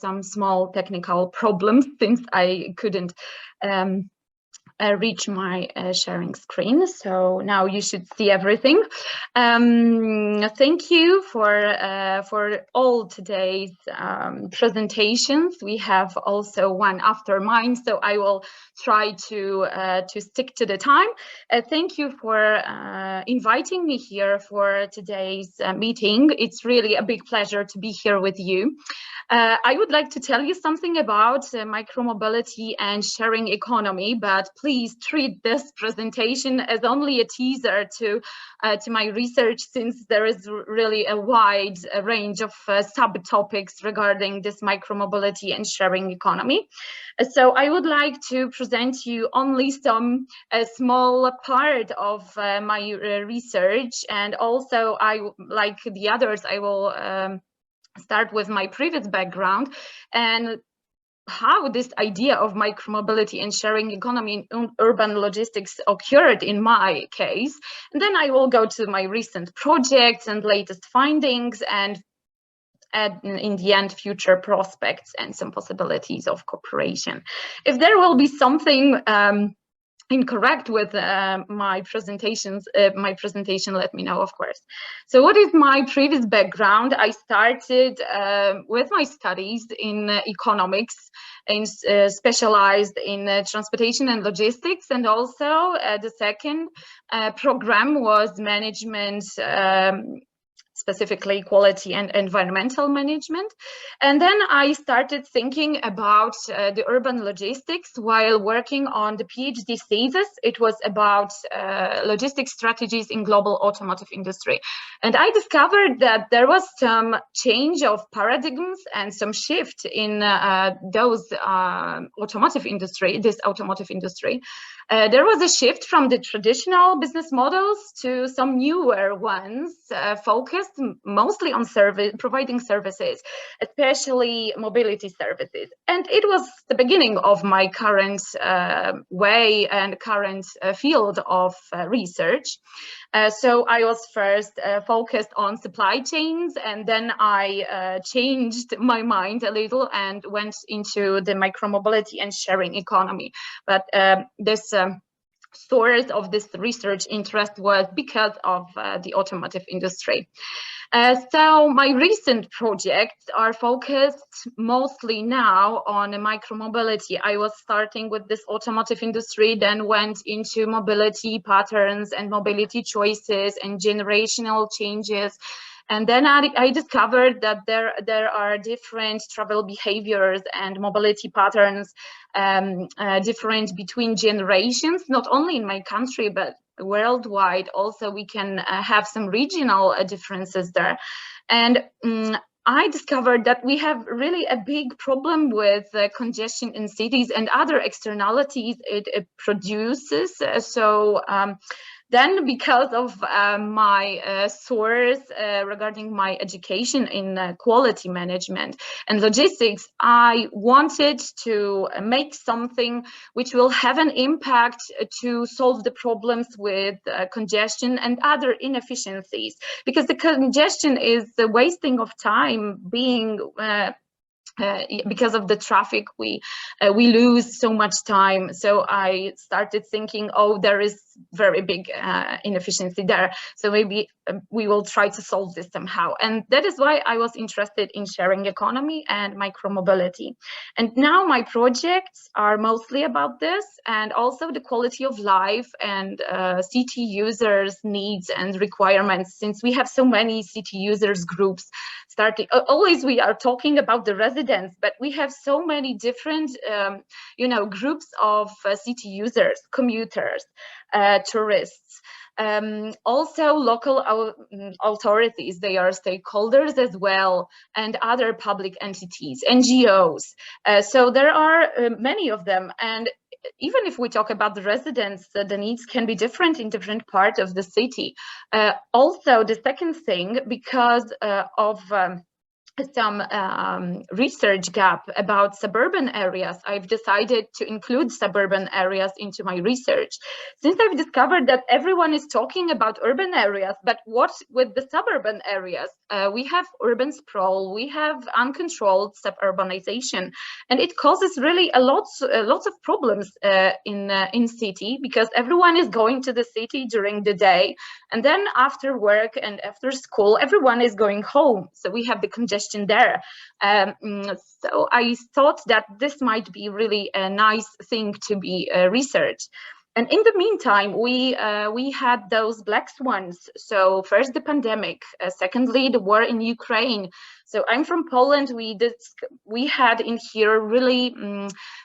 some small technical problems since I couldn't reach my sharing screen. So now you should see everything. Thank you for all today's presentations. We have also one after mine, so I will try to stick to the time. Thank you for inviting me here for today's meeting. It's really a big pleasure to be here with you. I would like to tell you something about micromobility and sharing economy, but please treat this presentation as only a teaser to my research, since there is really a wide range of subtopics regarding this micromobility and sharing economy. So I would like to present you only some small part of my research, and also like the others, I will start with my previous background and how this idea of micromobility and sharing economy in urban logistics occurred in my case. And then I will go to my recent projects and latest findings, and in the end, future prospects and some possibilities of cooperation. If there will be something incorrect with my presentation, let me know, of course. So what is my previous background? I started with my studies in economics and specialized in transportation and logistics, and also the second program was management, specifically quality and environmental management. And then I started thinking about the urban logistics while working on the PhD thesis. It was about logistics strategies in global automotive industry. And I discovered that there was some change of paradigms and some shift in this automotive industry. There was a shift from the traditional business models to some newer ones, focused mostly on providing services, especially mobility services. And it was the beginning of my current way and current field of research. So I was first focused on supply chains, and then I changed my mind a little and went into the micromobility and sharing economy. But this source of this research interest was because of the automotive industry. So my recent projects are focused mostly now on micromobility. I was starting with this automotive industry, then went into mobility patterns and mobility choices and generational changes. And then I discovered that there are different travel behaviors and mobility patterns, different between generations, not only in my country, but worldwide. Also, we can have some regional differences there. And I discovered that we have really a big problem with congestion in cities and other externalities it produces. Then, because of my source regarding my education in quality management and logistics, I wanted to make something which will have an impact to solve the problems with congestion and other inefficiencies, because the congestion is the wasting of time being because of the traffic, we lose so much time. So I started thinking, oh, there is very big inefficiency there. So maybe we will try to solve this somehow. And that is why I was interested in sharing economy and micromobility. And now my projects are mostly about this, and also the quality of life and city users' needs and requirements, since we have so many city users groups starting. Always we are talking about the residents, but we have so many different groups of city users, commuters, tourists, also local authorities. They are stakeholders as well, and other public entities, NGOs. So there are many of them. And even if we talk about the residents, the needs can be different in different parts of the city. Also, the second thing, because of some research gap about suburban areas, I've decided to include suburban areas into my research. Since I've discovered that everyone is talking about urban areas, but what with the suburban areas? We have urban sprawl, we have uncontrolled suburbanization, and it causes really lots of problems in city, because everyone is going to the city during the day, and then after work and after school, everyone is going home. So we have the congestion there. So I thought that this might be really a nice thing to be researched. And in the meantime, we had those black swans. So first the pandemic, secondly the war in Ukraine. So I'm from Poland. We had in here really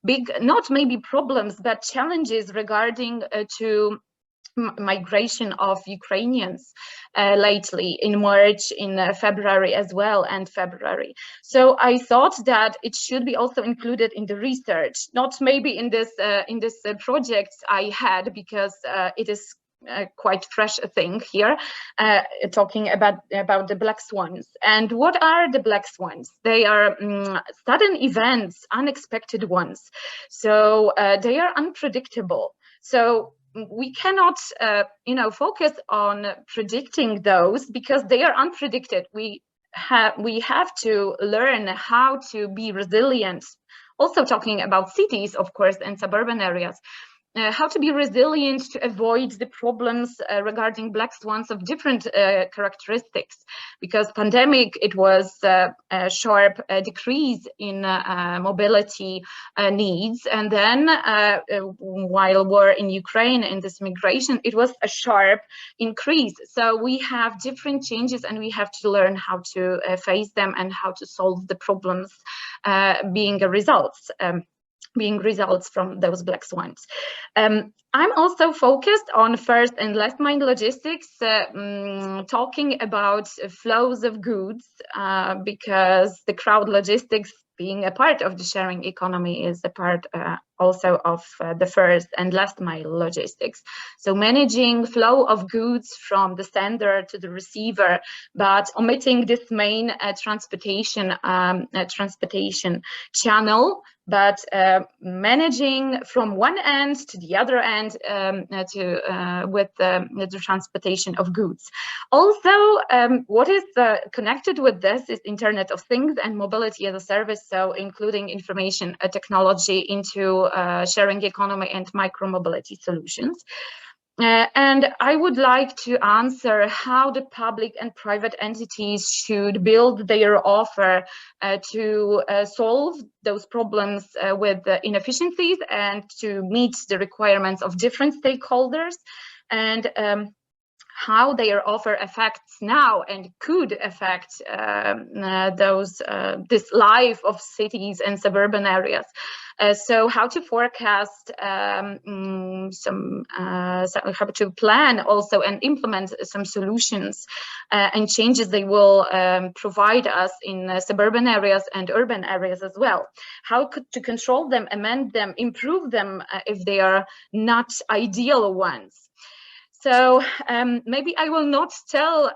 big, not maybe problems, but challenges regarding to migration of Ukrainians lately in March, in February as well, and February. So I thought that it should be also included in the research, not maybe in this project I had, because it is quite fresh thing here, talking about the black swans. And what are the black swans? They are sudden events, unexpected ones. So they are unpredictable. So we cannot, focus on predicting those, because they are unpredicted. We have to learn how to be resilient. Also talking about cities, of course, and suburban areas. How to be resilient to avoid the problems regarding black swans of different characteristics, because pandemic, it was a sharp decrease in mobility needs, and then while war in Ukraine and this migration, it was a sharp increase. So we have different changes, and we have to learn how to face them and how to solve the problems being results from those black swans. I'm also focused on first and last mile logistics, talking about flows of goods, because the crowd logistics, being a part of the sharing economy, is a part also of the first and last mile logistics. So managing flow of goods from the sender to the receiver, but omitting this main transportation channel, but managing from one end to the other end with the transportation of goods. Also, what is connected with this is Internet of Things and mobility as a service, so including information technology into sharing economy and micromobility solutions. And I would like to answer how the public and private entities should build their offer to solve those problems with inefficiencies and to meet the requirements of different stakeholders, and how their offer affects now and could affect this life of cities and suburban areas. So how to forecast how to plan also and implement some solutions and changes they will provide us in suburban areas and urban areas as well. How to control them, amend them, improve them if they are not ideal ones. So maybe I will not tell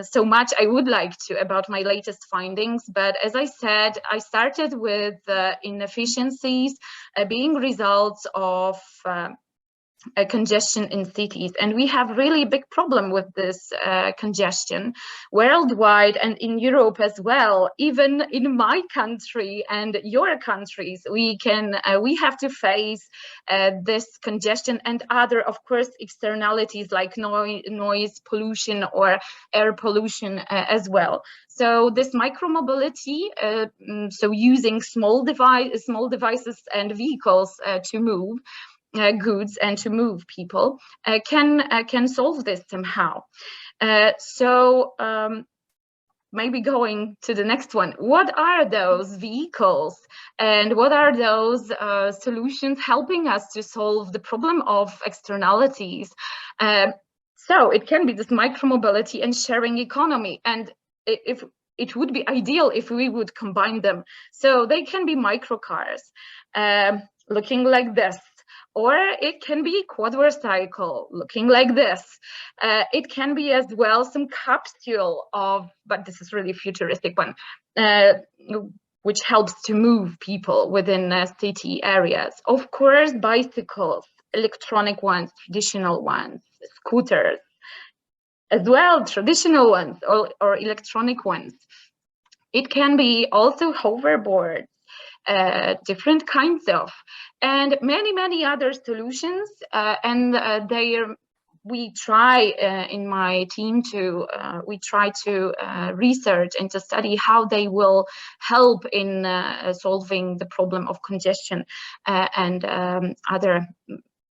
so much I would like to about my latest findings, but as I said, I started with inefficiencies being results of congestion in cities, and we have really big problem with this congestion worldwide and in Europe as well. Even in my country and your countries, we have to face this congestion and other, of course, externalities like noise pollution or air pollution as well. So this micromobility, so using small devices and vehicles to move goods and to move people, can solve this somehow. So maybe going to the next one. What are those vehicles and what are those solutions helping us to solve the problem of externalities? So it can be this micromobility and sharing economy, and if it would be ideal if we would combine them. So they can be microcars, looking like this, or it can be quadricycle looking like this. It can be as well some capsule of, but this is really futuristic one, which helps to move people within city areas. Of course, bicycles, electronic ones, traditional ones, scooters, as well, traditional ones or electronic ones. It can be also hoverboards, different kinds of, and many other solutions. We try in my team to research and to study how they will help in solving the problem of congestion and other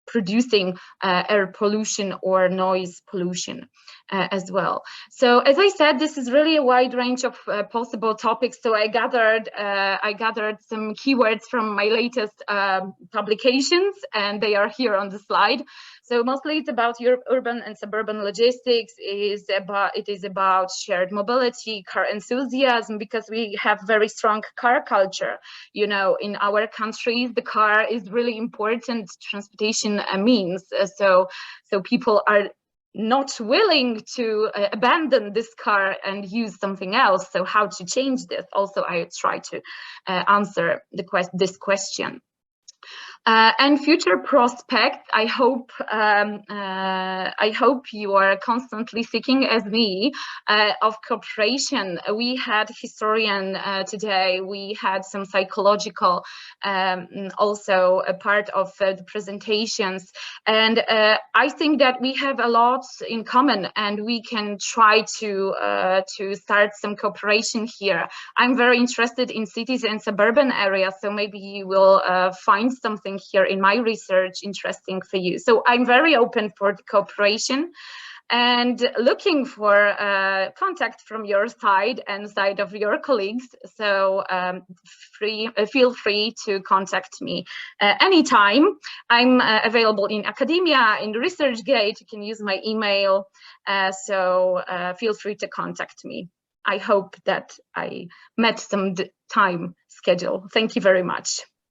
producing air pollution or noise pollution as well. So as I said, this is really a wide range of possible topics. So I gathered some keywords from my latest publications, and they are here on the slide. So mostly it's about urban and suburban logistics. It is about shared mobility, car enthusiasm, because we have very strong car culture. You know, in our countries, the car is really important transportation means. So people are not willing to abandon this car and use something else. So how to change this? Also, I try to answer this question. And future prospects, I hope you are constantly seeking, as me, of cooperation. We had historian today. We had some psychological, also a part of the presentations. And I think that we have a lot in common, and we can try to start some cooperation here. I'm very interested in cities and suburban areas, so maybe you will find something here in my research interesting for you. So I'm very open for the cooperation and looking for contact from your side and side of your colleagues. So feel free to contact me anytime. I'm available in academia, in ResearchGate. You can use my email. So feel free to contact me. I hope that I met some time schedule. Thank you very much.